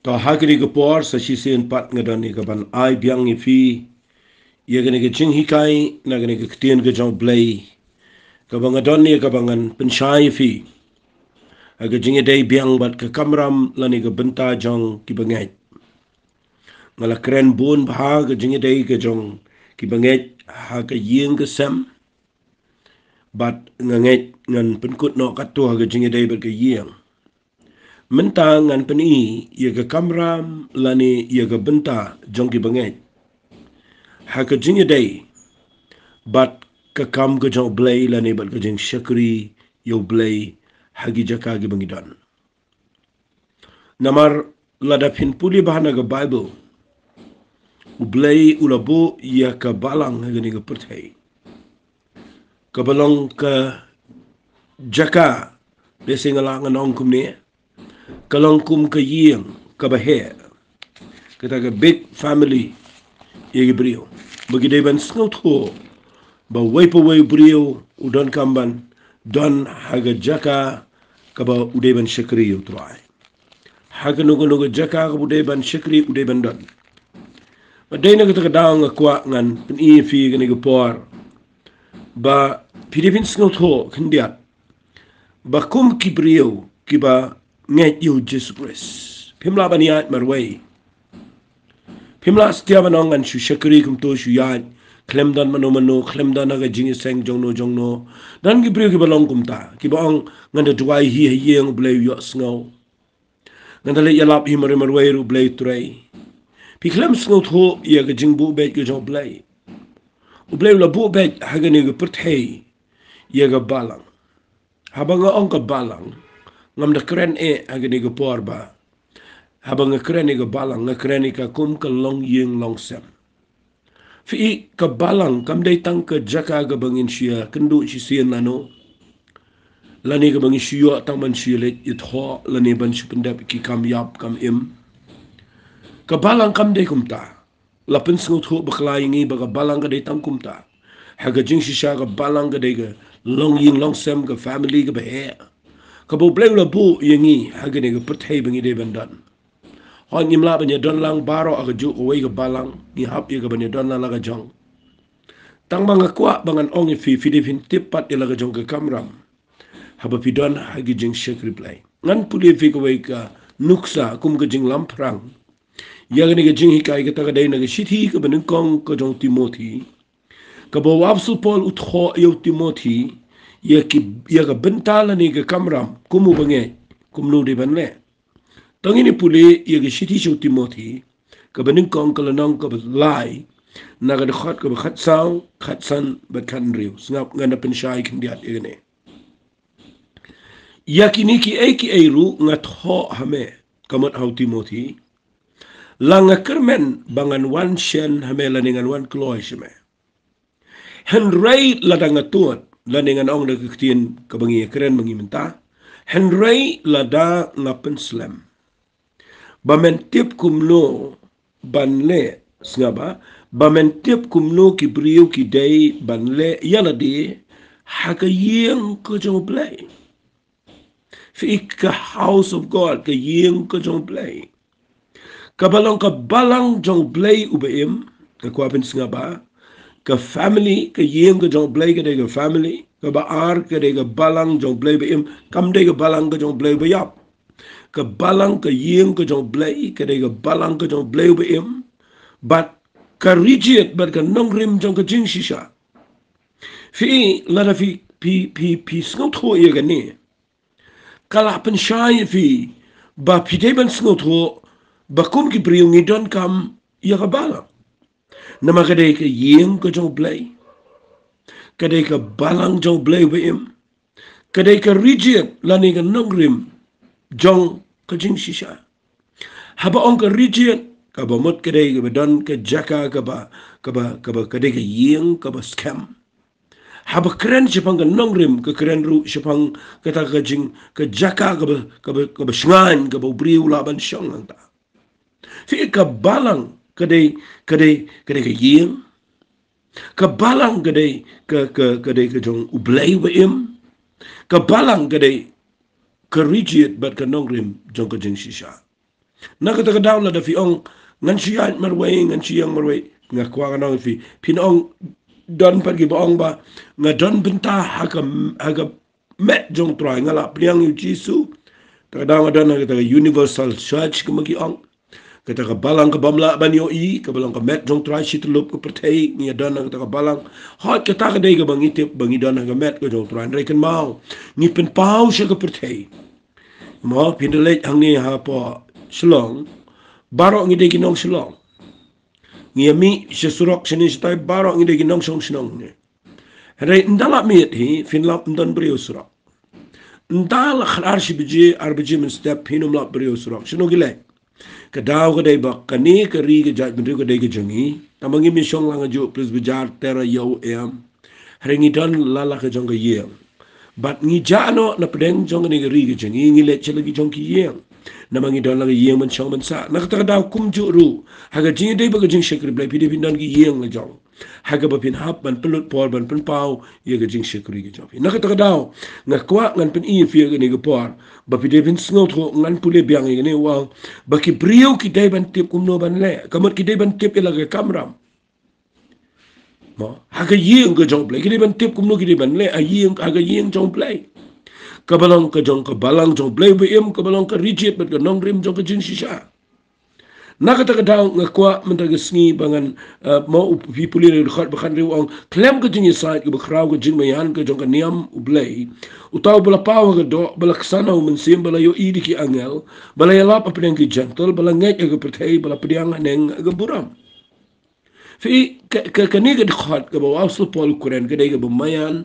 to hakri ke por sa si sen pat ngadan ni kaban ai biang ni fi ye gane ke jing hikai na gane ke tien ke jong blay kabang ngadon ni kabangan pensyai fi aga jing dei biang bat ke Kamram lani ke Bynta Jong Kiba Ngeit ngala kren bun bha ke jing dei ke jong Kiba Ngeit ha ke yeng ke sem bat ngait ngan penkut no katu ha ke jing dei bat ke yeng mentang ngan peni ye ke Kamram lani ye ke Bynta Jong Kiba Ngeit ha ke jing dei bat ke kam ke jong blay lani bat ke jing syakri yo blay hagi jaka gi bangidon namar lada pin puli bahana ke Bible blay ulabo ya ke balang hagi ke perthai ke balong ke jaka desingala nganong kumne kalong kum ke yeng ke bahe kita ke big family ye brio bagi deban sngot ho ba waipa wai brio udon kamban don haga jaka kaba udeban syakri utrai haga nugo jaka kaba udeban syakri udeban don badai na kita daang akwa ngan peni fi gani gapor ba Philippines ngotho khindiat ba kum kibrio kiba Ngeit yo Jesus Christ pimla baniat marway pimla stia banong an shu syakri kum to shu yat klemdan mano klemdan aga jing seng jongno dan gibrio ki balong kumta ki baong nganda duai hi yeng blay yo sngo nganda le yalap hi marway ru blay tray pi klem sngo tho ya ga jing bu bet ki jong blay u blay la bu bet haga ni ga perthei ya ga balang habanga ong ka balang ngam da kren haga ni ga porba habanga kren ni ga balang nga kren ni ka kum ka long yeng long sem fi ka balang kam dai tang ka jaka ga bangin sia kendu si sien lano lani ga bangin sia tang man sia let it ho lani ban su pendap ki kam yap kam im ka balang kam dai kumta lapin sngut ho baklai ngi ba ka balang ga dai tang kumta ha ga jing si sia ga balang ga dai ga long ying long sem ga family ga ba he ka bo bleng la bu yengi ha ga ne ga perthai bangi dai bandan hon nimla banya don lang baro aga ju oi ga balang ni hap ye ga banya don la ga jong tang banga kwa bangan ong fi Philippine tipat ila ga jong ga Kamram haba pi don hagi jing shek reply ngan puli fi ga wei ka nuksa kum ga jing lamprang ya ga ni ga jing hikai ga ta ga dai na ga shithi ga ban kong ka jong Timothy ka bo wapsu Paul utho yo Timothy ya ga Bynta la ni ga Kamram kumu bange kumnu de ban le tang ini puli ye ge shiti shu Timothy ka banin kong ka lanong ka lai na ga khot ka khat saw khat san ba kan riu snap ngana pen shai kin diat ene yakini ki ei ru ngat ho hame kamat hau Timothy langa kermen bangan wan shen hame laningan wan kloy shme henry ladanga tuat laningan ong de kitien ka bangi keren bangi menta henry lada ngapen slam bamentip kumno banle snaba bamentip kumno ki brio ki day banle yala de haka yeng ko jong play fi ka house of God ka yeng ko jong play ka balang jong play ubeim ka kwapin snaba ka family ka yeng ko jong play ka de ka family ka baar ka de ka balang jong play beim kam de ka balang ka jong play bayap ka balang ka yeng ka jong blay ka de ka balang ka jong blay ba im but ka rigid but ka nong rim jong ka jing shisha fi lada fi sngot ho ye gani kala pen shai fi ba pi de ban sngot ho ba kum ki priung idon kam ya ka balang nama ka de ka yeng ka jong blay ka de ka balang jong blay ba im ka de ka rigid lani ka nong rim jong ka jing shisha haba ong ka rigid ka ba mot ka day ka ba don ka jaka ka ba ka day ka yeng ka ba scam haba kren sipang ka nongrim ka kren ru sipang ka ta ka jing ka jaka ka ba shngan ka ba briu laban syong ang ta fi ka balang ka day ka yeng ka balang ka day ka jong ublay wa im ka balang ka day ka rigid bat ka nongrim jong ka jing shisha na kata daw la da fi ong ngan siya marway ngan siya marway nga kwa na fi pinong don pergi boong ba nga don Bynta haga met jong try nga la priang yu jisu ta daw don kata universal church kumagi ong kata ka balang ka bamla banyo I ka balang ka met jong try sit lup ko pertei ni don kata ka balang hot kata ka dei ka bangi tip bangi don ka met ko jong try rekan mau ni pen pau siya ka pertei mo pindalet hang ni ha po Shalom, barok ngi degi nong shalom. Ngi mi sesurok sini setai barok ngi degi nong song shalom ni. Hei ndala miet hi finlap ndan beriu surok. Ndala khar si biji arbiji men step hinum lap beriu surok. Sino gile. Kadau kadai bak kani kari ke jat beriu kadai ke jangi. Tamangi mi song lang ajo plus bejar tera yau em. Hei ngi dan lala ke jong ke yeng. But ngi jano na pedeng jong ni kari ke jangi ngi let lagi jong ke yeng. Namangi don lagi yeng man chong man sa nakata daw kum juru haga jing dei baga jing shekri blai pidi bin don gi yeng la jong haga ba pin hap ban pelut por ban pen pau ye ga jing shekri gi jong nakata daw ngakwa ngan pen I fi ga ni ga por ba pidi bin snot ho ngan pule biang gi ni wa ba ki brio ki dei ban tip kum no ban le kamot ki dei ban tip ila ga Kamram mo haga yeng ga jong blai ki dei ban tip kum no ki dei ban le a yeng haga yeng jong blai kabalang ka jong ka balang jong blay BM kabalang ka rigid bet ka nong rim jong ka jing sisa nakata ka daw ngakwa mentaga sngi bangan mo pipuli re khat bakhan riwang klem ka jing side ka bakraw ka jing mayan ka jong ka niam blay utaw bala pawa ka do bala ksana mensim bala yo idi ki angel bala yalap apeng ki gentle bala ngeit ka pertei bala pediang neng ka buram fi ka ni ka khat ka bawa sul pol kuren ka dei ka bamayan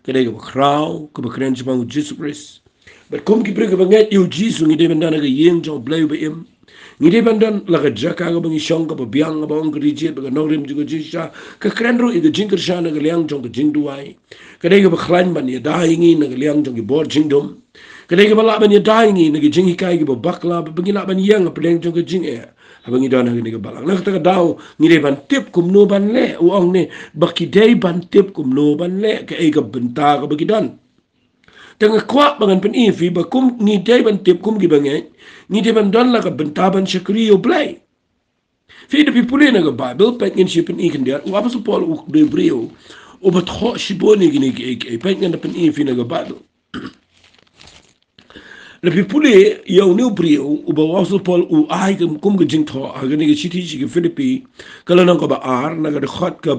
kadai ka kraw ka bakren jang Jesus Christ but kom ki brega banget yu Jesus ngi de bandana ka yeng jong blay ba im ngi de bandan la ka jaka ka bangi shong ka biang ka bang rije ba no rim ju jisha ka krenro I ka jingker shana ka liang jong ka jingduai kadai ka bakhlan ban ya daingi na ka liang jong ki bor jingdom kadai ka bala ban ya daingi na ka jingi kai ka bakla ba bangi la ban yang ka pleng jong ka jing e abangi dana ni ka balang nak ta daw ngi de ban tip kum no ban le uang ne baki dei ban tip kum no ban le ka e ka Bynta ka bagi dan tanga kwa bangan pen I fi ba kum ngi dei ban tip kum gi bangai ngi de ban dan la ka Bynta ban shakri yo blai fi de pipule na ka Bible pek ngin ship I kan dia u apa so pol u de brio o bat kho shiboni gi ni e pek ngin pen I fi na ka Bible lebih pulih yang ni beriau ubah wasal pol ai kum ke jing tho agar ni ke citi ke Filipi kalau nang ka ba ar nak ada khat ka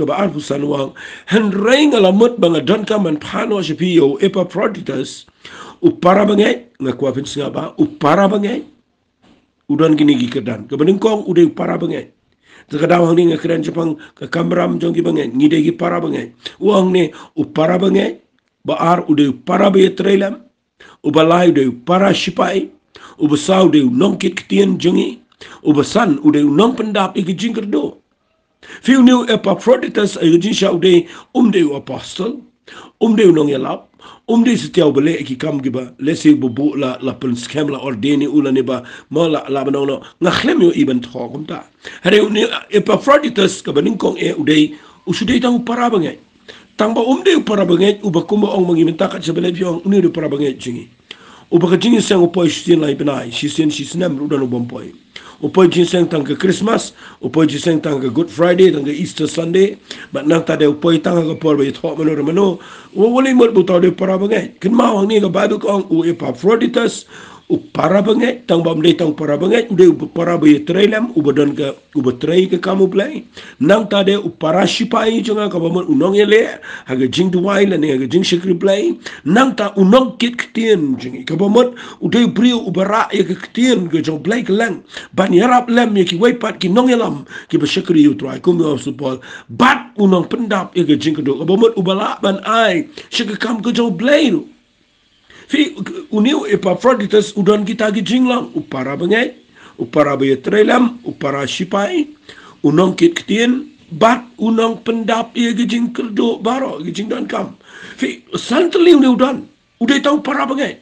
ba ar pusan wang hen reng alamut bang dan ka man phano sipi yo Epaphroditus upara bangai ngakwa pin singa ba upara bangai udan gini gi kedan ke bening kong udai upara bangai terkadang ni ngakran Jepang ke Kamram jong gi bangai ngide gi para bangai uang ni upara bangai ba ar udai upara be trailam ubalai de para sipai ubasau de nong kit kitien jongi ubasan ude nong pendap iki jingker do fiu new Epaphroditus ay jin shau de de apostle de nong yalap de setiau bele iki kam giba lesi bubu la pen scam la ordeni ulane ba mala la banong ngakhlem yo iban thokum ta hare new Epaphroditus ka baning kong e ude usude tang para bangai tangba de para banget ubakumba ong mangiminta kat sebelai piong uni de para banget jingi ubaka jingi sang upoi sin lai benai sin nem udan ubompoi upoi jingi sang tang ke Christmas upoi jingi sang tang ke Good Friday tang ke Easter Sunday but nang tade upoi tang ke por ba thok mano wali mot butau de para banget ken mau ni ke Bible kong u Epaphroditus para banget tang bam de tang para banget de para ba trailam ubadan ke ubatrai ke kamu play nang tade para sipai jonga ka bam unong ele haga jing duai la ne haga jing shikri play nang ta unong kit kitien jing ka bam ude brio ubara ye ke kitien ke jong play ke lang ban yarap lem ye ki wai pat ki nong elam ki ba shikri you try kum yo support bat unong pendap ye ke jing ke do ka bam ubala ban ai shik kam ke jong play fi uniu Epaphroditus udan kita gi jinglang upara bangai upara be trelam upara sipai unong kit kitien bat unong pendap ye gi jing kerdo baro gi jing dan kam fi santli uniu dan udai tau para bangai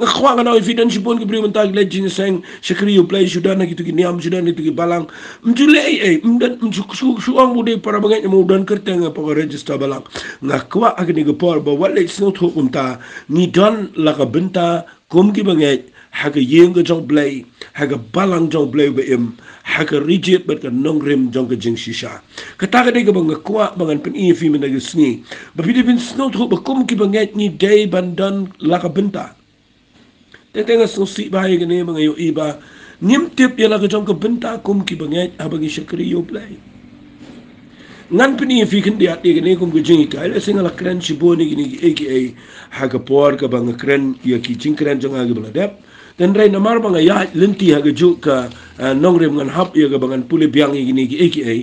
ngakwa ngana evidence pun gi bri mentag le jing seng shakri you play sudan gitu gi niam sudan itu gi balang mjule mdan suang budai para bangai mo udan kerteng apa register balang ngakwa agni gi por ba wale sno thukum ta ni don la ka Bynta kum gi bangai haga yeng ke jong blai haga balang jong blai be im haga rigid bet ke nong rim jong ke jing shisha kata ke de bang kwa bangan pen i fi men de sngi ba bi de bin snot ho ba kum ki banget ni day bandan la ka Bynta te tenga so si ba ye ne bang yo iba nim tip ya la ke jong ke Bynta kum ki banget abangi shakri yo blai ngan pen i fi ken dia de ne kum ke jing ka le singa la kren shiboni gini aka haga por ka bang kren ya ki jing kren jong agi bla dep dan rai namar bang ya lenti haga ju ka nong rem ngan hap ya ga bangan puli biang gini aka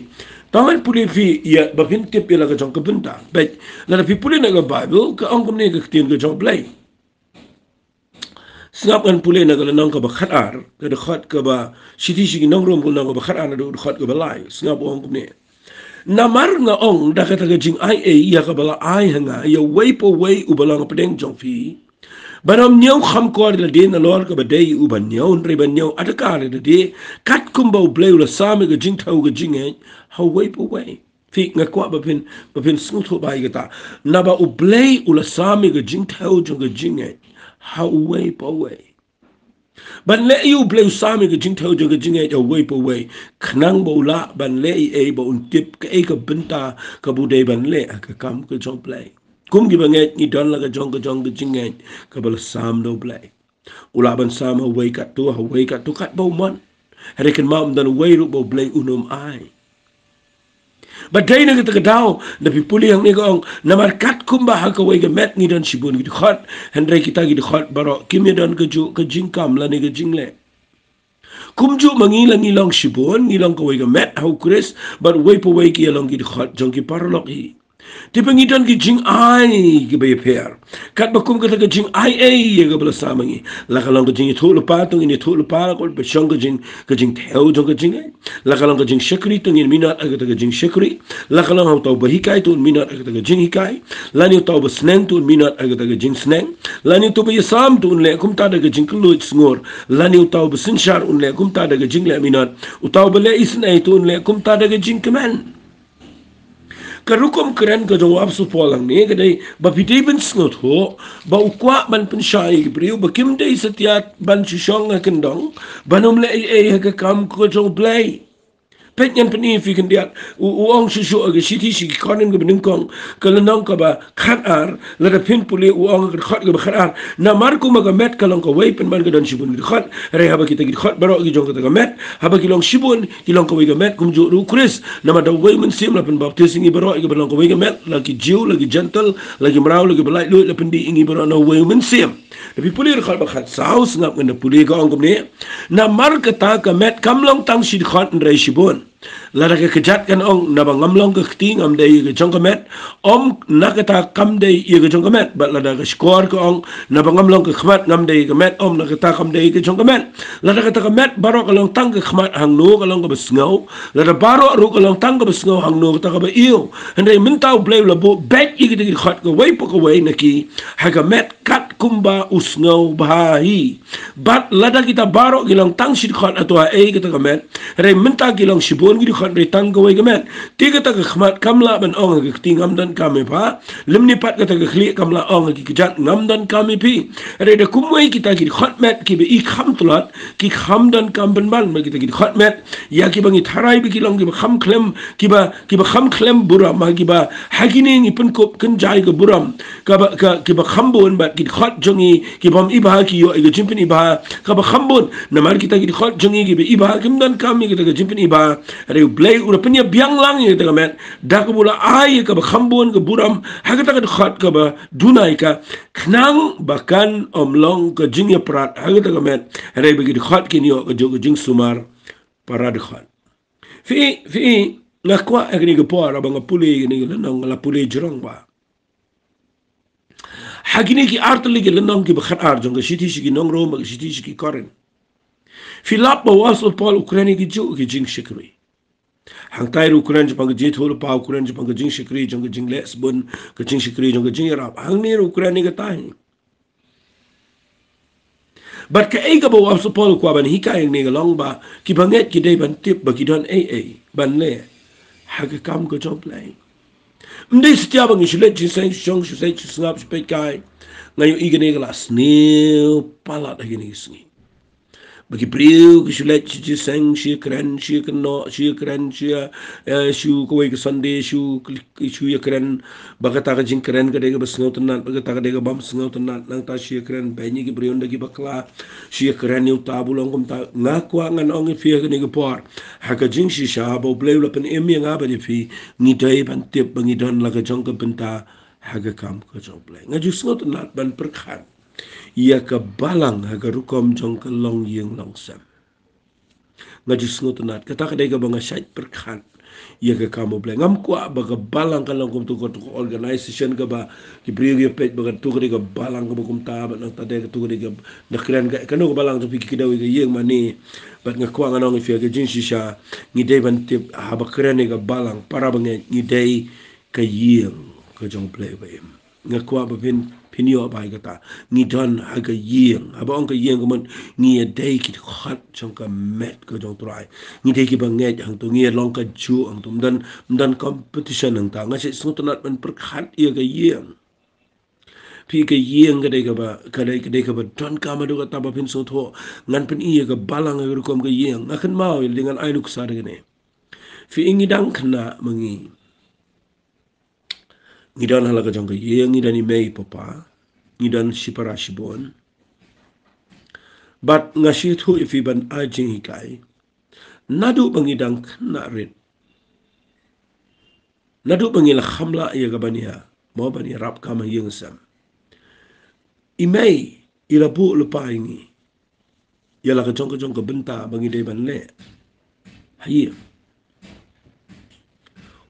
tangan puli fi ya ba fin tip ya la ka jong ka Bynta bet la fi puli na ga bible ka ong kum ne ka tin ka jong play snap kan puli na ga nong ka ba khatar ka de khat ka ba siti shi nong rom ko nong ba khatar na do khat ka ba lai snap ong kum ne namar nga ong da ka ta ga jing ai ya ka ba ai hanga ya wei po wei u ba lang pedeng jong fi Baram nyau kham kor la de na lor ka badai u ban nyau nre ban nyau atakar de de kat kumbo bleu la same ga jing thau ga jing e how way po way fi nga kwa ba pin smooth ho bai ga ta na ba u blei u la same ga jing thau jong ga jing e how way po way ban le u bleu same ga jing thau jong ga jing e how way po way khnang bo la ban le e ba un tip ka e ka Bynta ka bu de ban le ka kam ka jong play kum gi banget ni don la ka jong ga jinget ka bal sam do blai ula ban sam ha wei ka tu kat bo mon rekin mam dan wei ru bo blai unum ai but dai na ka daw na pipuli ang ni gong na mar kat kum ba ha ka wei ga met ni don shibun gi khot hendrai kita gi khot baro kim don ka ju ka jing kam la ni ga jingle kum ju mangi la ni long shibun ni long ka wei ga met how chris but wei po wei ki long gi khot jong gi parlok hi Di pengidan ki jing ai ki bay per. Kat bakum kata ka jing ai ye ka bala samangi. La kalong ka jing itu lupa tung ini itu lupa kol besong ka jing teo jong ka jing ai. La kalong ka jing syakri tung ini minat agak ka jing syakri. La kalong hau tau bahikai tu minat agak ka jing hikai. La ni tau basneng tu minat agak ka jing sneng. La ni tau bayasam tu unle kum ta ka jing keluit sngur. La ni tau basinshar unle kum ta ka jing le minat. Utau bale isnai tu unle kum ta ka jing kemen. Karukom keren ka jawab su polang ni kadai ba piti ben snot ho ba ukwa ban pensyai briu ba kim dei setiat ban shisong ka kendong banum le ka kam ko jong play penyan peni fi kendiat uong shisho aga siti shi konen ga beningkong kalanong ka ba khatar la da pin puli uong ga khat ga khatar na mar ko maga met kalong ka wei pen ban ga don shibun ga khat re haba kita gi khat baro gi jong ka ga met haba ki long shibun ki long ka wei ga met kum ju ru chris na ma da wei men sim la pen baptism gi baro gi long ka wei ga met la ki jiu la ki gentle la ki mrau la ki balai lu la pen di ingi baro na wei men sim tapi puli khat ba khat saus ngap ngena puli ka ong kum ni na mar ka ta ka met kam long tang shi khat re shibun Lara ka kejat kan ong na bang ngamlong ka kting am dei ka jong kamet om nakata kam dei ye ka jong kamet bat lada ka skor ka ong na bang ngamlong ka khmat ngam dei ka met om nakata kam dei ka jong kamet lada ka ta kamet baro ka long tang ka khmat hang no ka long ka besngau lada baro ru ka long tang ka besngau hang no ka ta ka ba iu hendai mentau blai la bo bet ye ka dei khat ka wei po ka wei naki ha ka met kat kumba usngau bahi bat lada kita baro ki long tang shit khat atwa e ka ta kamet hendai menta ki long shibun gi khat re tang gawai gamet tiga ta khmat kamla ban ong ga tingam dan kame pa limni pat ka ta khli kamla ong gi kijat ngam dan kame pi re de kumwai kita ki khat met ki be i kham tulat ki kham dan kam ban ban kita ki khat met ya ki bangi tharai bi ki long ki kham khlem ki ba kham khlem buram ma ki ba hagini ni pun kop kan jai ga buram ki ba kham bon ba ki khat jongi ki bam iba ki yo ga jimpin iba ka ba kham bon na mar kita ki khat jongi ki be iba kim dan kam ki ta ga jimpin iba re blai ura penya biang lang ye ta met da ka bula ai ka ba khambon ka buram ha ka ta ka khat ka ba dunai ka knang bakan omlong ka jingya prat ha ka ta met re be ki khat ki ni ka jo jing sumar parad khat fi na kwa agni ka por abang puli ni la nong la puli jrong ba hagini ki artli ki la nong ki ba khat ar jong ka shiti shi ki nong ro ma shiti shi ki koren fi lap ba wasl pol ukraini ki jo ki jing shikri hang tai ru kuran jpang ji thol pa kuran jpang jing shikri jong jing les bun ka jing shikri jong jing rap hang ni ru kuran ni ka tai but ka ei ka bo ab pol kwa ban hi ka ni ga long ba ki banget ki dei ban tip ba ki don ban le ha ka kam ko job lai mde stia bang shi le ji sang shong shi sai chi snap shi pe kai ngayo igene ga las ni pala da gi ni sni bagi priu ki sulet chi sang shi kran shi kno shi kran shi shu ko ke sunday shu ya kran bagata ka jing kran ka de bas ngot na bagata ka de bam ngot na nang ta shi kran be ni ki priu ndagi bakla shi kran yu ta bulong kum ta nga kwa ngan ong fi ka ni ko por ha ka jing shi sha bo bleu la pen em nga ba ni fi ni dai ban tip bangi don la ka jong ka Bynta ha ka kam ka jong bleu nga ju ngot na ban perkhan ia ka balang ha ka rukom jong ka long yeng long sam ngaji sngot nat kata ka dega banga site perkhan ia ka kamo bleng ngam kwa baga balang ka lang kum tu organization ka ba ki brio ye pet baga tu ka dega balang ka kum ta ba nang ta dega tu ka dega nakran ka kanu ka balang tu pi ki dawi ka yeng mani bat nga kwa nganong ifia ka jin shisha ngi dei ban tip ha ba kran ka balang para banga ngi dei ka yeng ka jong play ba em nga kwa ba pinio ba kata ngi don ha ka yeng ha ba ong ka yeng ko man ngi dei ki khat chong ka met ko jong trai ngi dei ki ba Ngeit hang tu ngi long ka chu ang tum dan competition ang ta nga se snut nat ban per khat ia ka yeng pi ka yeng ka dei ka ba don ka ma do ka ta ba pin so tho ngan pen ia ka balang ka kom ka yeng akan mau dengan ai luk sa de ne fi ingi dang khna mangi ngidan halaga jong ka yeng ngidan i mei papa ngidan sipara sibon but ngashi thu if ban ajing hikai nadu bangidang na rit nadu bangila khamla ya gabania mo bani rap kama yeng sam i mei ila bu lupa ingi yala ka jong ka Bynta bangi de ban le hayi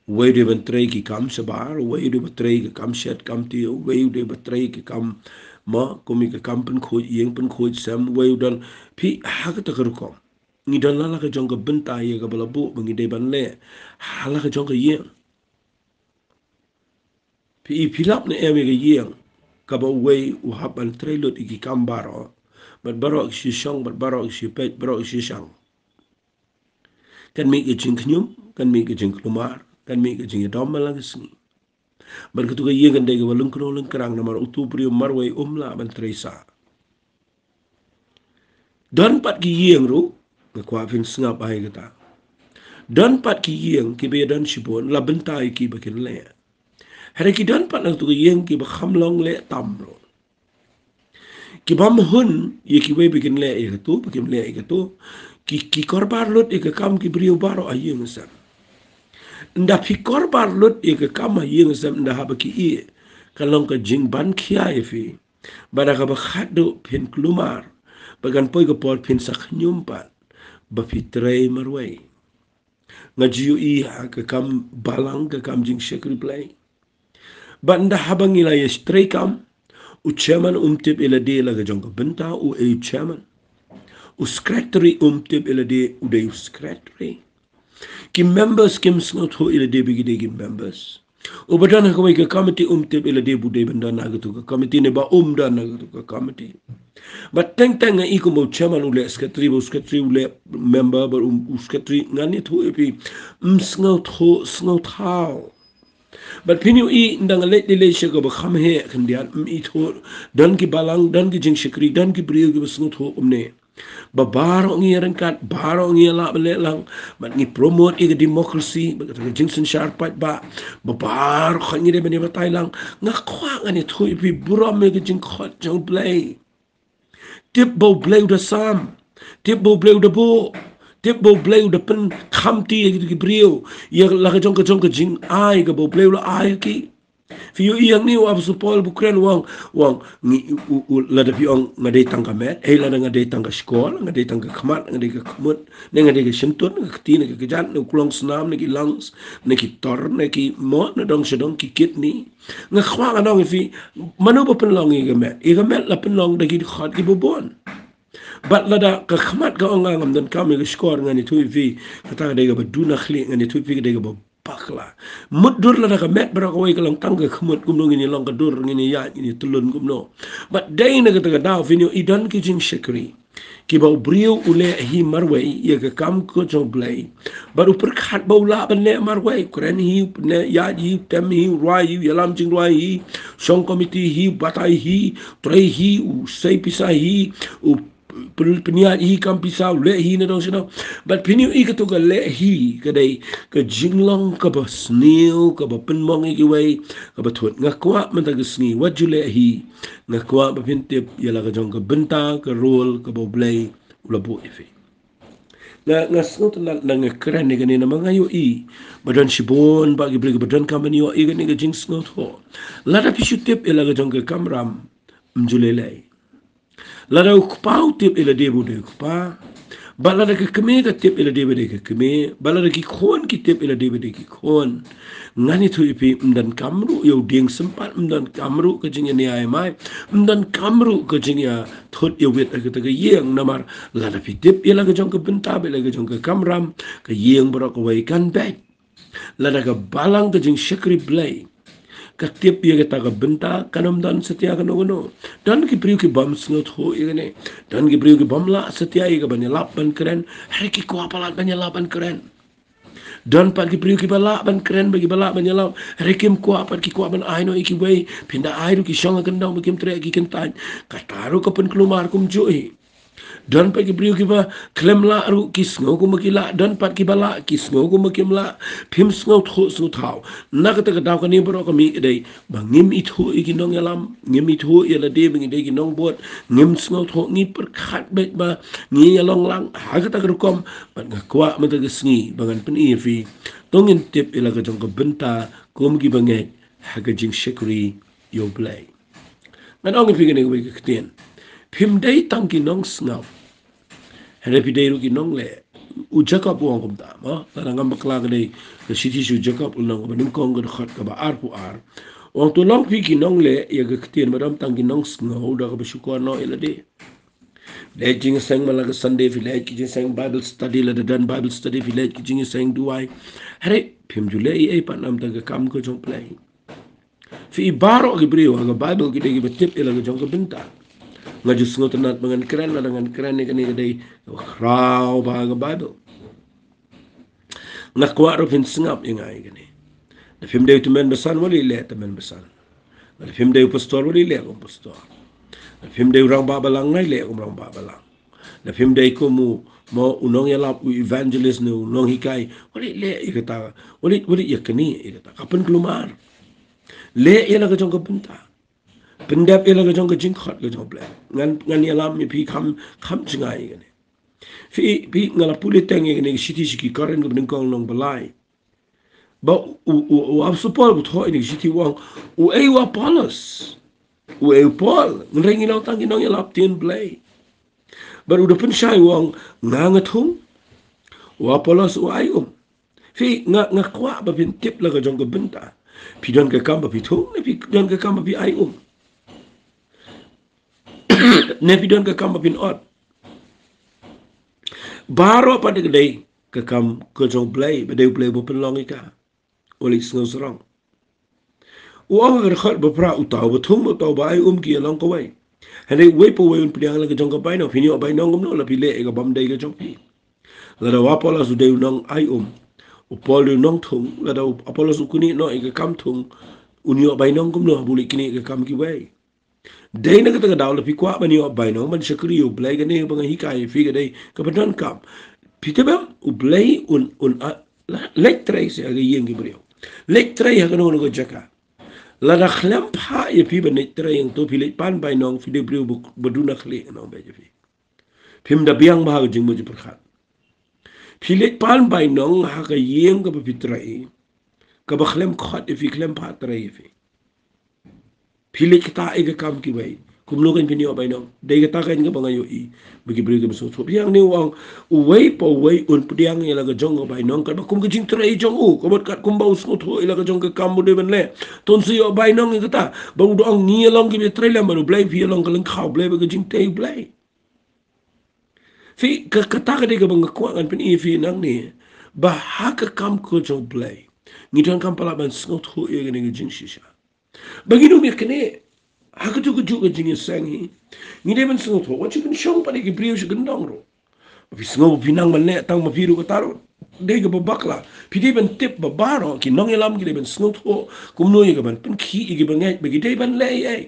way de betray ki kam sabar way de betray ki kam shet kam ti way de betray ki kam ma komi ka kam pen khoj yeng pen khoj sam way dan phi ha ka ta ko ni dan la ka jong ka Bynta ye ka bala bu bangi de ban le hala ka jong ka yeng phi philap ne eme ka yeng ka ba way u hab an trailot ki kam baro but baro si shong but baro si pet baro si shang kan mi ke jing knyum kan mi ke jing klumar kan mi ke jing dom malang sni bar ka tu ka yeng de ka walung kro lung krang na mar utu priyo marway umla ban tresa don pat ki yeng ru ka kwa fin snap ai ka ta don pat ki yeng ki be don shibon la Bynta ki ba kin le hare ki don pat na tu ka yeng ki ba khamlong le tam ro ki bam hun ye ki we bikin le e ka tu bikin le e ka tu ki korbar lot e ka kam ki brio baro a yeng sam nda pi korbar lot e ka kam a yeng sam nda ha ba ki e kalong ka jing ban khia e fi bara ka ba khado pin klumar bagan poi ka por pin sak nyumpa ba fi trei marway nga jiu i ha ka kam balang ka kam jing shekri play ba nda ha ba ngila ye straight kam u chairman tip ila de la ga jong ka Bynta u e chairman u secretary tip ila de u de secretary ki members kim sngot ho ila de bigi de ki members u badana ko ka committee tip ila de bu de banda na ga tu ka committee ne ba da na ga tu ka committee but teng teng i ko mo chairman u le secretary u le member ba u secretary ngani thu e pi sngot how but pinu i ndang let de le shego ba kham he khandian i tho dan ki balang dan ki jing shikri dan ki briyo ki basngu tho umne ba baro ngi rangkat baro ngi la le lang but ngi promote i democracy ba ka jing sin sharp ba baro khani de bani ba tailang nga khwa ngani tho i pi buro me ki jing khot jong play tip bo play da sam tip bo play da bo tip bo bleu de pen khamti ki brio ye la ka jong ka jing ai ka bo bleu la ai ki fi yu yang ni wa su pol bukren wang ni la de pi ong ngade tang ka met e la ngade tang ka skol ngade tang ka khmat ngade ka khmut ne ngade ka shintun ka ti ne ka jan ne kulong snam ne ki lungs ne ki tor ne ki mo ne dong shedong ki kidney nga khwa nga nong fi manu bo pen long i ga met la pen long de ki khat ki bo bon but lada ka khmat ka onga ngam dan kam ga skor ngani tu vi kata de ga baduna khli ngani tu vi de ga bakla mudur lada ka met bra ko ka lang tang ka khmut kum no ngini long ka dur ngini ya ngini tulun kum no but day na ka da vinyo idan ki jing shakri ki ba brio ule hi marway ye ka kam ko jong blay baru per khat ba ula ban le marway kuran hi ne ya ji tem hi roi hi yalam jing roi hi song committee hi batai hi trei hi u sei pisa hi u peniat hi kam pisau le hi na dong sino but peniu I ka to ka le hi ka dai ka jinglong ka ba sniu ka ba penmong I ki wei ka ba thut ngakwa man ta ka sni wat ju le hi ngakwa ba pintip ya la ka jong ka benta ka rol ka ba blai ula bu ife nga snot na nga kran ni ganina mga yo I badan sibon ba gi bli badan kam ni yo I ganina jing snot ho la da pisu tip ya la ka jong ka kamram mjulelai lada ukpau tip ila debu de ukpa bala da keme ka tip ila debu de keme bala da ki khon ki tip ila debu de ki khon ngani thu ipi mdan kamru yo ding sempat mdan kamru ka jing ni ai mai mdan kamru ka jing ya thot yo wet ka ta ka yeng namar lada pi tip ila ka jong ka benta ila ka jong ka kamram ka yeng bro ka wai kan back lada ka balang ka jing shakri blai katip ya kita ka benta kanam dan setia kano kano dan ki priu ki bam sngot ho igane dan ki priu ki bam la setia I ka banyalap ban keren hari ki ko apalat banyalap ban keren dan pat ki priu ki bala ban keren bagi bala banyalap hari kim ko apat ki ko ban ai no iki wei pinda ai ru ki shong kan dang kim tre ki kentan kataru ka pen kelumar kum joi dan pat ki priu ki ba klem la ru ki sngo ko makila dan pat ki bala ki sngo ko makim la phim sngo tho su thau na ka ta ka daw ka ni bro ka mi dei ba ngim I thu I ki nong yalam ngim I thu ya la de bingi de ki nong bot ngim sngo tho ni per khat bet ba ngi yalong lang ha ka ta ka kom ba nga kwa ma ta ka sngi bangan pen I fi tongin tip ila ka jong ka benta kom ki bangai ha ka jing shekri yo play ngan ong fi ka ni ka ktien phim dei tang ki nong sngaw Hare pideiru ki nong le u Jacob uang kum ta ma la ngam bakla ka dei ka siti su Jacob unang ba nim kong ka khat ka ba ar pu ar ong to long pi ki nong le ya ka ktien madam tang ki nong sngaw da ka ba shukwa no ila de le jing sang mala ka Sunday village ki jing sang Bible study la dan Bible study village ki jing sang duai hare phim ju le ai pa nam ta ka kam ko jong play fi baro ki brio ga Bible ki de ki ba tip ila ka jong ka benta ngaju sngot nat mangan keren la dengan keren ni kani dei raw ba ga Bible nakwa ro fin sngap ingai gani na film dei tumen besan wali le tumen besan na film dei pastor wali le ko pastor na film dei rang ba balang ngai le ko rang ba balang na film dei ko mu mo unong ya lap evangelist no unong hikai wali le ikata wali yakani ikata kapan kelumar le ila ka jong ka benta pendap ila ka jong ka jing khat ka jong ble ngan ya lam mi pi kham chingai gani fi ngala puli teng ngani shiti shiki karen ko ning kong long balai ba u ab support bu tho ini shiti wang u ei wa palos u ei pol ngrengi law tang nong ya lap tin blai baru udah pun syai wang nganga thung wa palos u ai fi nga kwa ba pin tip la ka jong ka benta pi don ka kam ba pi thung ne pi don ka kam ba pi ai ne pi don ka kam ba pin ot baro pada kedai ke kam ke jong play bedai play bo penlong ika oli sngo serang uang ger khat bapra utau bathum utau bai ki long ko wai hane wei po wei un priang la ke jong ka bai no fini bai no ngom no la pile e ka bam dai ke jong pi la da wa pola su dei nong ai u pol nong thung la da apola su kuni no e ka kam thung unio bai nong ngom no buli kini ke kam ki wai dei na ka daw la pi kwa bani o bai no man shakri u blai ga ne bang hi kai fi ga dei ka badan kam pitebam u blai un lek trei se ga yeng gi brio lek trei ha no go jaka la da khlam pha ye pi ban trei yang to pi le pan bai nong fi de brio baduna khli no be fi phim da biang ba ga jing mo ji prakhat pi le pan bai nong ha ga yeng ga pi trei ka ba khlam khat fi khlam pha trei fi Pilih kita ega kam ki bai kumlo kan pini bai no dei kita kan ga bangayo I bagi beri ke so yang ni wang uwei po wei un pudiang ila ga jong bai no kan kum ga jing trai jong u ko kat kum bau so tho ila ga jong ga kam de ben le ton si yo bai no ngi ta bang do ang ni long ki trai la ma blai fi long ka lang khau blai ga jing tei blai fi ka kata ga de ga bang ko kan pini fi nang ni ba ha ka kam ko jong blai ni tan kam pala ban so tho e ga ni jing shisha bagi no mir kene haka tu kuju ka jing sangi ni de ben so tho what you can show pa ki brio shi gandong ro bi sngo pinang man le tang ma piru ka taro de ga bakla pi de ben tip ba baro ki nong elam ki de ben sngo tho kum no ye ga ban pen ki ge ban ngai bagi de ben le ai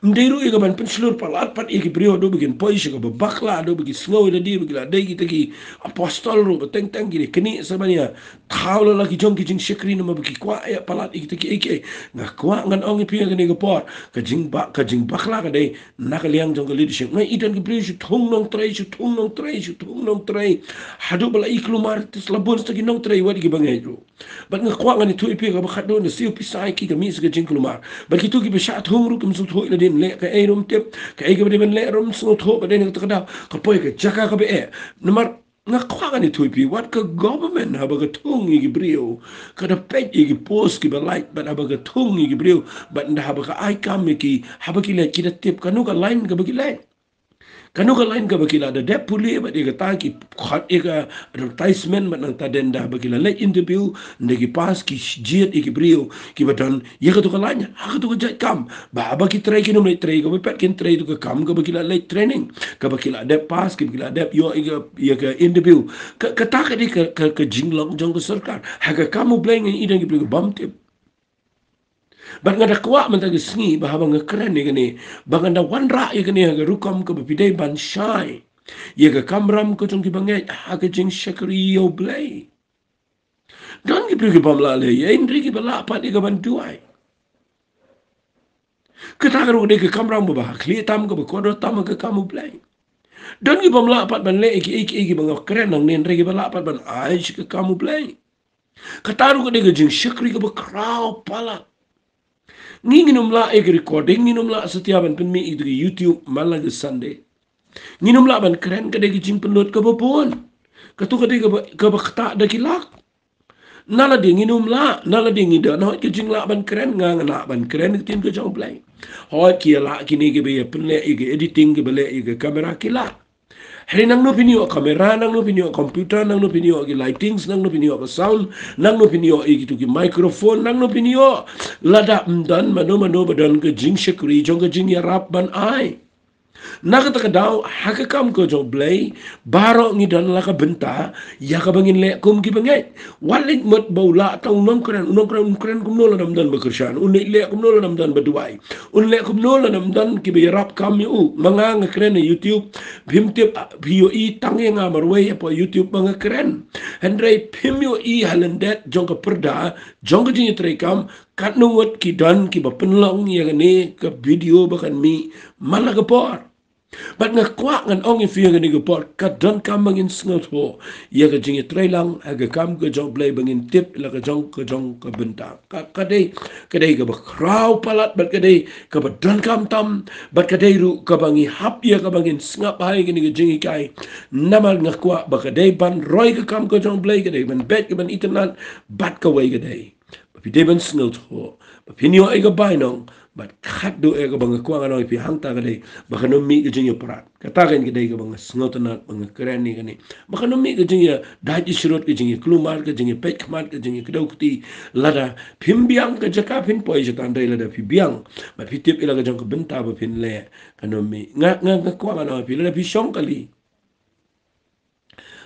Mderu ega ban penslur palat pat egi brio do begin pois ega bakla do begi slow ida di begi la dei kita ki apostol ro beteng teng gini keni sabania thaulo lagi jong ki jing shekri no begi kwa ya palat egi taki eki na kwa ngan ong pi ega nego por ka jing bakla ka dei nakaliang jong leadership ngai idan ki brio thung nong trai su thung nong trai su thung nong trai hadu bala iklumar tis labon sta ki nong trai wadi ki bangai ro bat nga kwa ngani tu pi ka bakhat do ne siu pisai ki ka mi se jing klumar bat ki tu ki be shat hung ru kim su thoi la din le ka e rum tip ka e ka be ben le rum su tho ba den ka da ka poi ka jaka ka be e numar nga kwa ngani tu pi wat ka government ha ba ka thung i brio ka da pet i post ki ba light bat ha ba ka thung i brio bat nda ha ba ka ai kam ki ha ba ki le ki da tip ka nu ka line ka ba ki le kanu ka lain ka bakila da dep puli ba de ta ki khat eka advertisement man ta den da bakila le interview ndegi pas ki jiet ki brio ki badan ye ka to ka lain ha ka to ka jat kam ba ba ki trai ki no le trai ka pet kin trai to ka kam ka bakila le training ka bakila dep pas ki bakila dep yo ye ka interview ka ta ka di ka jinglong jong ka sarkar ha ka kamu bleng ni idan ki brio bam tip Bat ngada kuat mentang sengi bahawa ngekeren ni kini. Banganda wanra ya kini aga rukam ke bepidai ban syai. Ya ke Kamram ke jong ki banget aga jing syakri yo blay. Dan ki pergi pamla le ya indri ki balapat ya ke bantuai. Ketakan ke ke Kamram babah kli tam ke bekodo tam ke kamu blay. Dan ki pamla pat ban le iki bangakeren nang nen ki balapat ban aish ke kamu blay. Ketaru ke jing syakri ke bekrau palak. Nginum la ek recording nginum la setiap ban penmi itu ke YouTube malah ke Sunday. Nginum la ban keren ke degi jing penlut ke bopon. Katu ke degi ke bakta degi lak. Nala dia nginum la, nala dia ngida. Nah ke jing la ban keren ngang la ban keren ke tin ke jauh play. Hoi kia la kini ke be penle ke editing ke bele ke kamera kila. Hari nang no pinio kamera nang no pinio komputer nang no pinio ki lightings nang no pinio ka sound nang no pinio gitu ki microphone nang no pinio lada mdan mano badan ke jing shakri jong ke jing ya rap ban ai nakata ka daw hakakam ko jong blay baro ngi dan la ka benta ya ka bangin le kum ki bangay walit mat bawla taw nong kren kum no la dam dan bekersyan un le kum no la dam dan beduai un le kum no la dam dan ki be rap kam yu manga nga kren YouTube bimtip bio i tangi nga marway po YouTube mga kren hendray pimyo i halendet jong ka perda jong ka jing trekam kat nungot ki dan ki ba penlong ya ne ka video bakan mi malagapor But nga kwa ngan ong ifia nga nigapor kadang kam bangin sngot ho ya ka jingi trailang aga kam ka jong play bangin tip la ka jong ka benta kadai ka ba kraw palat bat kadai ka ba dan kam tam bat kadai ru ka bangi hap ya ka bangin snap hai ka niga jingi kai namal nga kwa ba kadai ban roy ka kam ka jong play kadai ban bet ka ban itanan bat ka way kadai Tapi dia ban sngot ho pinyo ay ka bainong but khat do e ka bang ko ngano pi hangta ka dei baka no mi ka jingya prat kata kan ka dei ka bang snotana bang kren ni kani baka no mi ka jingya daji shirot ka jingya klumar ka jingya pek kmat ka jingya kdauti lada pimbiang ka jaka pin poi jatan dei lada pimbiang ba pitip ila ka jong ka benta ba pin le kano mi nga ko ngano pi lada pi shong kali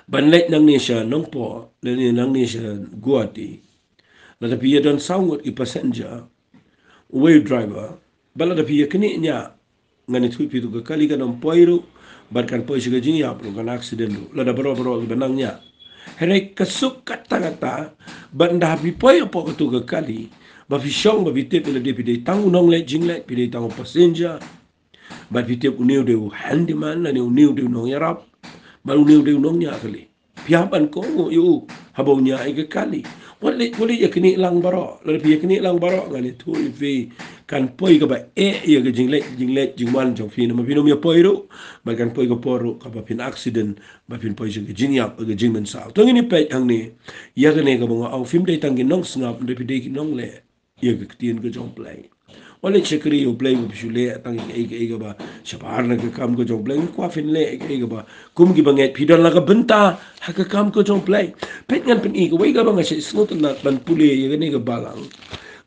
ban lek nang ni sha nong po le ni nang ni sha guati lada pi don saungot i passenger way driver bala da piya kini nya ngani thui pitu ka kali ka nom poiru barkan poi siga jing ya pro kan accident lu la da bro benang nya here kasuk kata banda pi poi po ka tu ka kali ba fi shong ba bi te pele de pi de tang unong le jing le pi de tang passenger ba pi te uniu de handyman la ne uniu de no yarap ba uniu de no nya kali piapan ko yu habong nya ai ka kali wali ya kini lang baro lebih ya kini lang baro ngani tu ifi kan poi ka ba ya ke jinglet jingman jong fi no ya poi ro ba kan poi ka poro ka ba pin accident ba pin poi ke jinya ke jingmen sa to ngini pe hang ni ya ke ne ka ba au film dai tang nong snap de pi de nong le ya ke tien ke jong play wala chekri yo play mo bisule tang ke ba sabar na ke kam ko jong play ko fin le ke ba kum ki banget pidon la ka benta ha ka kam ko jong play pet ngan pen ko wai ga ba nga se snot na ban pule ye ne ga balang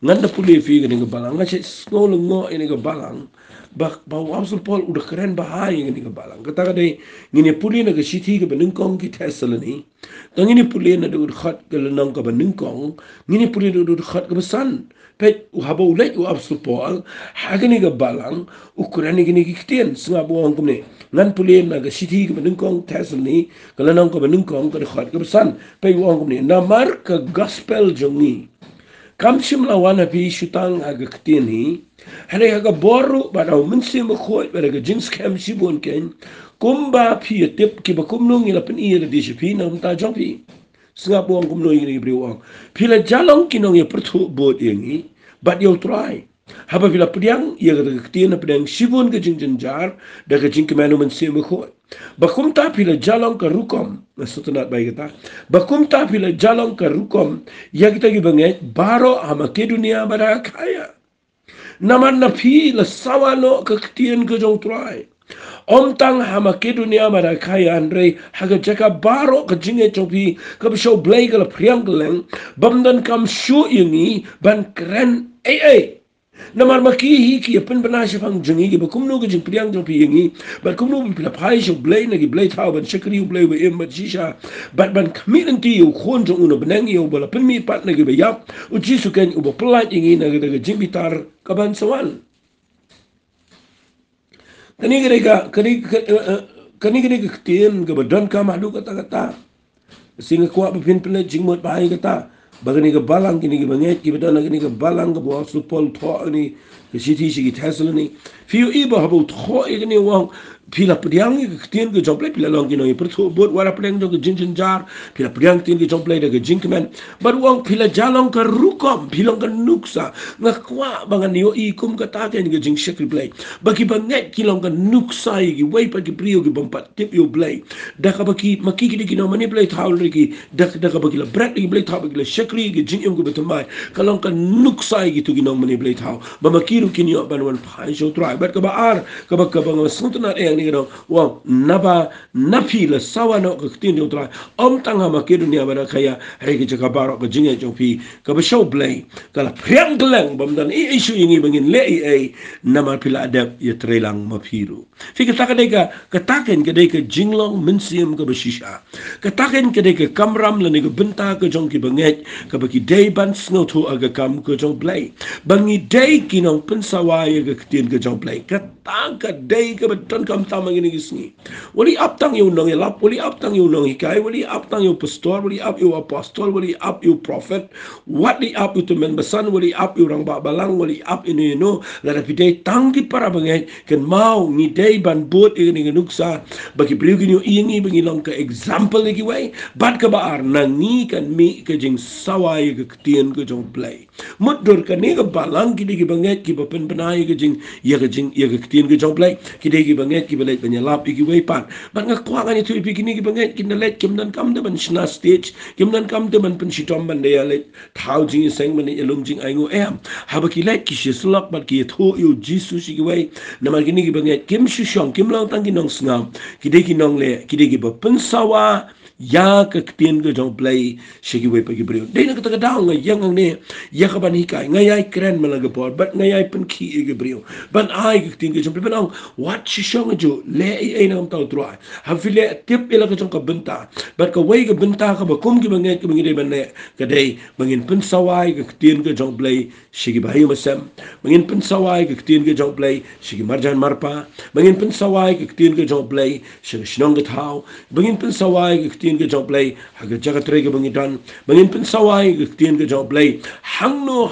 ngan da pule fi ga ne ga balang nga se snol ngo ne ga balang bau apostol Paul udah keren bahaya ngini ke balang kata kadai ngini puli na ke sithi ke benengkong ki Thessaloni tang ngini puli na dur khat ke lenang ke benengkong ngini puli na dur khat ke besan pet haba ulai u apostol Paul hagani ke balang ukuran ngini ki kitien senga buang kumne ngan puli na ke sithi ke benengkong Thessaloni ke lenang ke benengkong ke khat ke besan pe uang kumne namar ke gospel jongi kam sim lawan api shutang aga ktini hare aga boru barau mensi mkhoi baraga jings kam sibon ken kumba pi tip ki bakumnung ila pen iya di sipi na umta jompi singa buang kumno ini briwang pila jalong kinong ya pertu bot yangi but you try haba pila pediang ia ga ktini pediang sibon ga jingjar daga jing kemanu mensi mkhoi bakumta pila jalong ka rukom maksudnya baik kita bakumta pila jalong ka rukom ya kita gibangai baro ama ke dunia bara kaya naman na pila sawano ka ktien ka jong try om tang hama ke dunia bara kaya andre haga jaka baro ka jinge chopi ka bisho blay ka la priang leng bamdan kam shu yungi ban kren namar makihi ki pen banasha fang jungi ki bakumno ki jing priang jong piyangi but kumno pila pai sho blay na ki blay tau ban shakri blay wa im shisha but ban kamitan ti yu khon jong una benang yu bala pen mi pat na ki bayap u jisu ken u bapelat ingi na ki jing bitar kaban sawan kani kani ktien ka badan ka mahdu kata singa kuat bapin pila jing mot pai kata bagani ke balang kini ke banget ki betul lagi ni ke balang ke bawah supol thok ni ke siti sigi Thessaloni fiu iba habu thok ini wang pila pediang ke ktien ke jomplay pila long kini pertu bot wara pediang ke jinjin jar pila pediang ktien ke jomplay ke jinkman but wang pila jalong ke rukom pila ke nuksa ngakwa bangan yo ikum ke taken ke jing shekri play bagi banget kilong ke nuksa ki wei pagi prio ke bompat tip yo play dak bagi maki ki no mani play thaul ki dak bagi la bread ki play thaul bagi la shekri ki jing ko betamai kalong ke nuksa ki tu ki no mani play thaul ba makiru ki yo ban wan phai so try but ka ba ar ka ba suntna ni no wa naba napi la sawano ka tin yo try om tanga makiru ni abara kaya re ki jaka baro ka jinge jopi ka ba show play kala priang gelang bamdan isu ingi bangin le nama pila adab ya trelang mapiru fika takadeka kataken kadeka jinglong mensiam ka bashisha kataken kadeka kamram la nego Bynta ka Jong ki banget ka baki day ban snotu aga kam ka Jong play bangi day kinong pensawai ka ktien ka Jong play kataka day ka beton kam tamang ini gisni wali aptang yu nong lap wali aptang yu nong hikai wali aptang yu pastor wali up yu apostol wali up yu prophet wali up yu temen besan wali up yu rang ba balang wali up ini no la pidai tangki para bangai ken mau ni day ban bot ini nuksa bagi beliau gini ini bagi long ke example lagi way bat ke baar nangi kan mi ke jing sawai ke ktien ke Jong play mudur kan ni ke balang kini ke bangai ki bapen benai ke jing ya ke ktien ke Jong play kini ke bangai ki belet penyelap iki way pat bat ngakwangan itu ipi kini ke bangai kin let kim dan kam de ban shna stage kim dan kam de ban pen shitom ban de let thau jing seng ban elum jing aingo habaki let ki shislak bat ki tho yu jisu shi way namar kini ki bangai kim shishong kim lang tang kinong snam kide kinong le kide ki ba pensawa ya ke ktien ke Jong play shigi way pagi brio dei nak kata daw nga yang ne ya ka ban hikai ngayai kren malaga por but ngayai pen ki ke brio ban ai ke ktien ke Jong play ban what shishong jo le ai nam tau try ha file tip ila ke Jong ka Bynta but ka way ke Bynta ka ba kum ki bangai ke bangi ban ne ka dei bangin pensawai ke ktien ke Jong play shigi bahayu masam bangin pensawai ke ktien ke Jong play shigi marjan marpa bangin pensawai ke ktien ke Jong play shigi shnong ke thau bangin pensawai ke ktien ke Jong play haga jagat re ke bangi dan bangin pensawai ke ktien ke Jong play hangno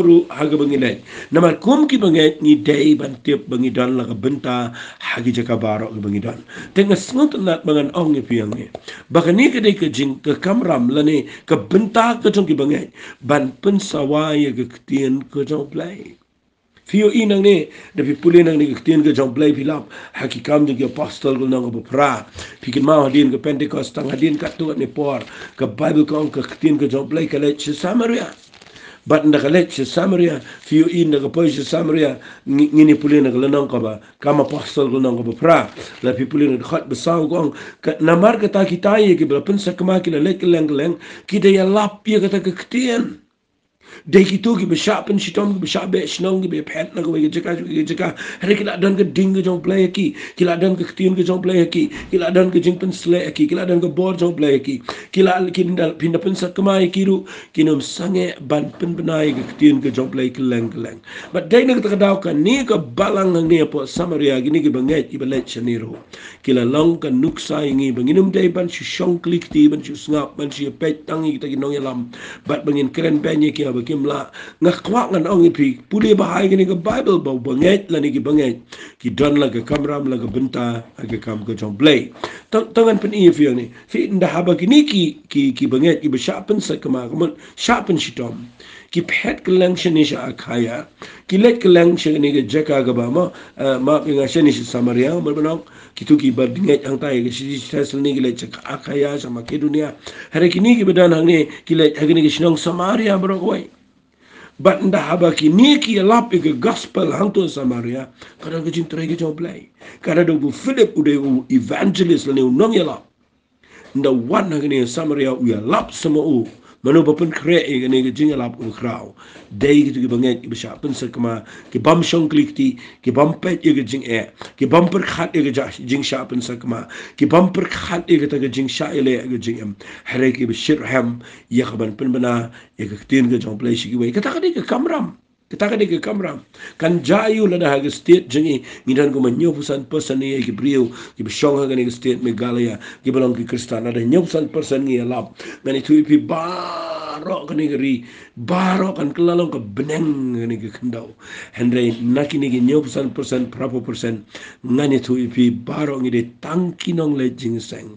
ru haga bangi lai namar kum ki bangai ni dei ban tip bangi dan la ka Bynta hagi jaka baro ke bangi dan tenga snut nat bangan ong ni piang ni bakani ke dei ke jing ke Kamram la ni ke Bynta ke Jong ki bangai ban pensawai ke ktien ke Jong play Fio inang ni, tapi pulih nang ni ktien ke Jong play filap, hakikam juga apostol ko nang bepra, pikin mau hadin ke Pentecost, tang hadin kat tu ni por, ke Bible kong ke ktien ke Jong play ke let Samaria, bat ndak let Samaria, fio in ndak poy Samaria, ngini pulih nang lenang ka ba, kam apostol ko nang bepra, tapi pulih nang khat besau kong, namar kata kita ye ke belapen sakma ke let keleng keleng, kita ya lap ye kata ke ktien. Dei gitu ki besha pen shitom ki besha be shnong ki be phet na ko ge jaka hare ki la dan ke ding ke jong play ki la dan ke tien ke jong play ki la dan ke jing pen sle ki la dan ke bor jong play ki la ki ndal pinda pen sat kamai ki ru ki nom sange ban pen benai ke tien ke jong play keleng but dei na ka daw ka ni ka balang ni po samaria gi ni ki banget ki belet chaniro ki la long ka nuksa ingi banginum dei ban shong klik ti ban ngap ban shi pet tangi kita ki nong yalam bat bangin keren benye ki abakim la ngakwak ngan ong ipi puli bahai gini ke bible bau banget la ni ki banget ki don la ke kamram la ke benta ke kam ke jong play tangan pen i fi ni fi nda haba gini ki banget ki beshapen sa kama kama shapen shitom ki pet kelang shani sha akaya ki let kelang shani ke jaka ga ba ma pinga shani samaria berbenong kitu ki berdinget ang tay ke si sel ni ki let akaya sama ke dunia hari kini ki bedan hang ni ki let hagini ki shinong samaria bro koi but nda haba ki ni ki lap ke gospel hang to samaria kada ke jintre ke joblay kada do bu philip ude u evangelist le nong ya lap nda wan hagini samaria u ya lap sama u manu bapun kre e ne ge jinga lap u krau dei gitu ki banget ki besha pun sekma ki bam shong klikti ki bam pet e ge jing e ki bam per khat e ge jing sha pun sekma ki bam per khat e ge ta ge jing sha ele ge jing em hare ki beshir ham ye khaban pun bana ye ge tin ge jong play shi ki we kata ka kamram kita kan ke kamram kan jayu lada hag state jengi ngidan ko manyo pusan person ni ki brio ki bshong hag ni state megalaya ki belong ki kristan ada nyopusan person ni lap ngani tu pi baro kan ngri baro kan kelalong ke beneng ni ki kendau hendre nakini ki nyopusan person prapo person ngani tu pi baro ngi de tangkinong le jingseng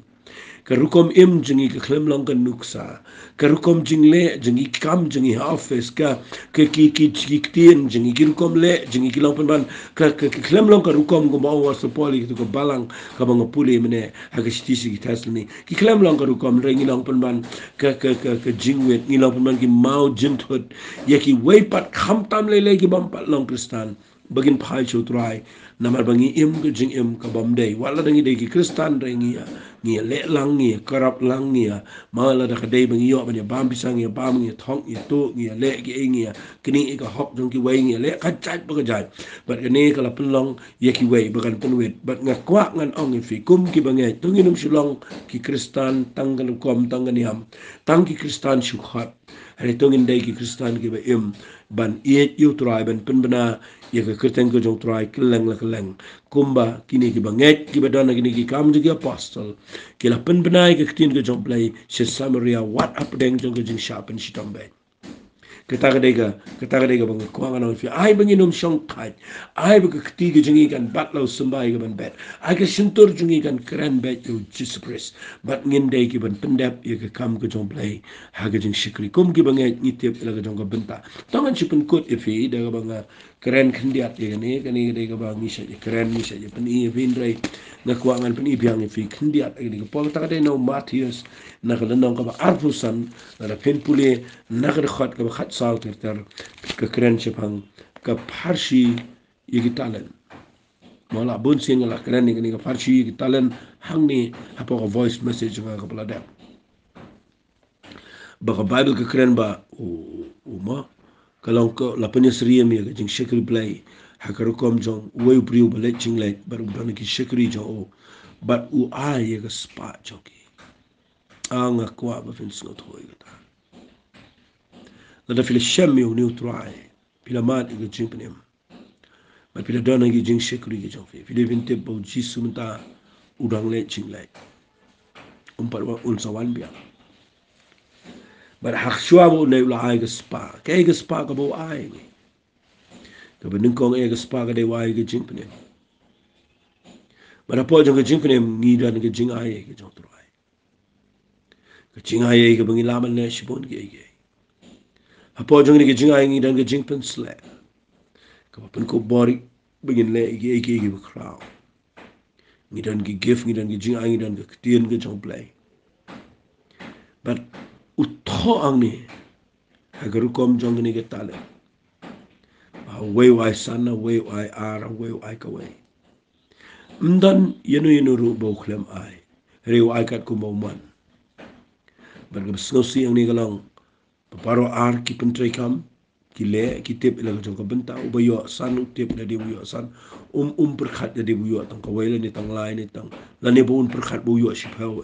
karukom im jengi ke klem long kan nuksa karukom jingle jengi kam jengi office ka ke ki tien jengi kirukom le jengi kilong penban ka klem long karukom go mau was poli to ko balang ka bang puli mene ha ke stisi ki tasni ki klem long karukom rengi long penban ka jingwet ngi long penban ki mau jintut ye ki weipat kham tam le ki bam pat long kristan bagin phai chu trai namar bangi im ke jing im ka bam dei wala dangi dei ki kristan rengi ya ngi le lang ngi karap lang ngi mala da kadai bangi yo banya bam pisang ngi bam ngi thong ngi to ngi le ki ngi kini ka hop jong ki wei ngi le ka chat ba ka jai bat ne ka la pelong ye ki wei bagan pen wet bat nga kwak ngan ong fi kum ki bangai tu ngi num shilong ki kristan tanggal kom tanggal niam tang ki kristan shu khat hari tu ngi dei ki kristan ki ba im ban iet yu trai ban pen bana ye ka kristen ko jong trai keleng la keleng kumba kini ki banget ki badana kini ki kam ji apostle ki la pen bana ki tin ko jong play se samaria what up deng jong ko jing sharpen shitombe kita kadega bang ko ngana fi ai bangi num shong khat ai ba kti ge jingi kan batlo sumbai ge ban bet ai ka shintur jingi kan kran bet yo jesus christ bat ngin dei ki ban pendap ye ka kam ko jong play ha ge jing shikri kum ki bangai ni tep la ge jong ko benta tangan chipun kot e fi da ga bang keren khendiat ye ne kani de ga bang ni sha keren ni sha ye pen i vin rai na kwangan pen i biang fi khendiat ge ko pol ta de no matthews na ka nong ka ba arfusan na pen pule na ka khat ka khat sal ter ka keren chipang ka parshi ye gitalen mala bun sing la keren ni ka parshi ye gitalen hang ni hapo ka voice message ka pala da ba ka bible ka keren ba o ma kalong ko la penyesri mi ka jing shekri play hakaru kom jong way priu bale jing le bar udon ki shekri jo but u ai ye ka spa joki anga kwa ba fin snot hoy ta la fil shammi u neutral pila mat ga jing penem ma pila dona gi jing shekri gi jong fi pila vinte bo jisu mta udang le jing le par wa un sawan bia but hak shwa bo ne la ai ga spa ke ga spa ka bo ai ka bening kong e ga spa ga de wai ga jing penem mara po jong ga jing penem ngi dan ga jing ai ga jong trai ka jing ai ga bangi laman ne shibon ge apo jong ni ga jing ai ngi dan ga jing pen sle ka pen ko bori begin le ge crowd ngi dan gi gift ngi dan gi jing ai ngi dan ga tien ga jong play but utho ang ni agar kom jong ni ga tale way wai sana way wai ara way wai ka way mdan yenu ru bo klem ai re wai kat ko mo man but ga snosi ang ni ga long Paparo ar ki pentrai kam ki le ki tip ila jong ka benta u bayo san u tip da di buyo san perkhat da di buyo tang ka wele ni tang lai ni tang la ni bu perkhat buyo si pau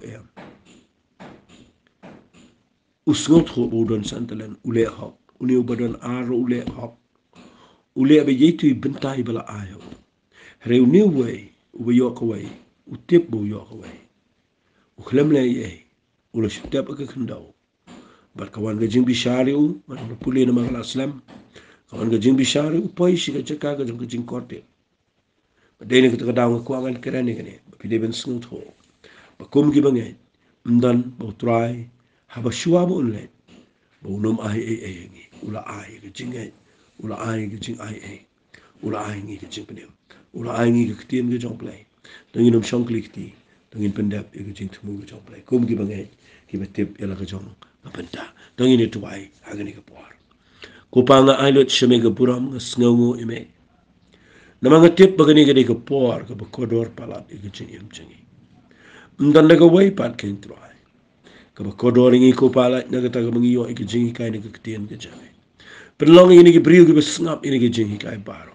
usngot ho bu don santalen ule hok uni u badon ar ule hok ule be yitu benta i bala ayo reu ni we u bayo ka we u tip bu yo ka we u khlem le ye u lo shitap ka khandau bar kawan ga jing bishari u man puli na magala aslam kawan ga jing bishari u poi shi ga chaka ga jing korte deni ka daw ko angan kerani gane pide ben snut ho ba kum gi bangai mdan ba try haba shua bo le ba unom ai ngi ula ai ga jing ai ula ai ga jing ai ula ai ngi ga jing penem ula ai ngi ga tien ga jong play dangin nom shong klikti dangin pendap ga jing tumu ga jong play kum gi bangai ki betip ela ga jong ba benta dangin itu ai agani ga por ko pa nga ai lot sheme ga buram ga sngawo ime namanga tip bagani ga de ga por ga ba kodor palat ga jing em jingi mdan daga way pat ken try ka ba kodor ngi ko pala naga taga mangi yo ik jingi kai ni ka tien ga jame per long ini ki briu ki ba snap ini ki jingi kai baro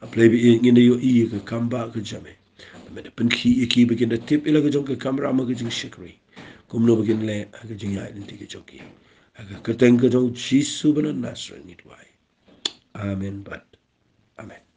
a play bi ngi yo I ka kamba ka jame me de pen ki ki ba ken tip ila ka jong ka kamera ma ka jing shikri kum no ba ken le ka jing ya identi ka joki aga ka teng ka jong jisu bana nasra ni twai amen but amen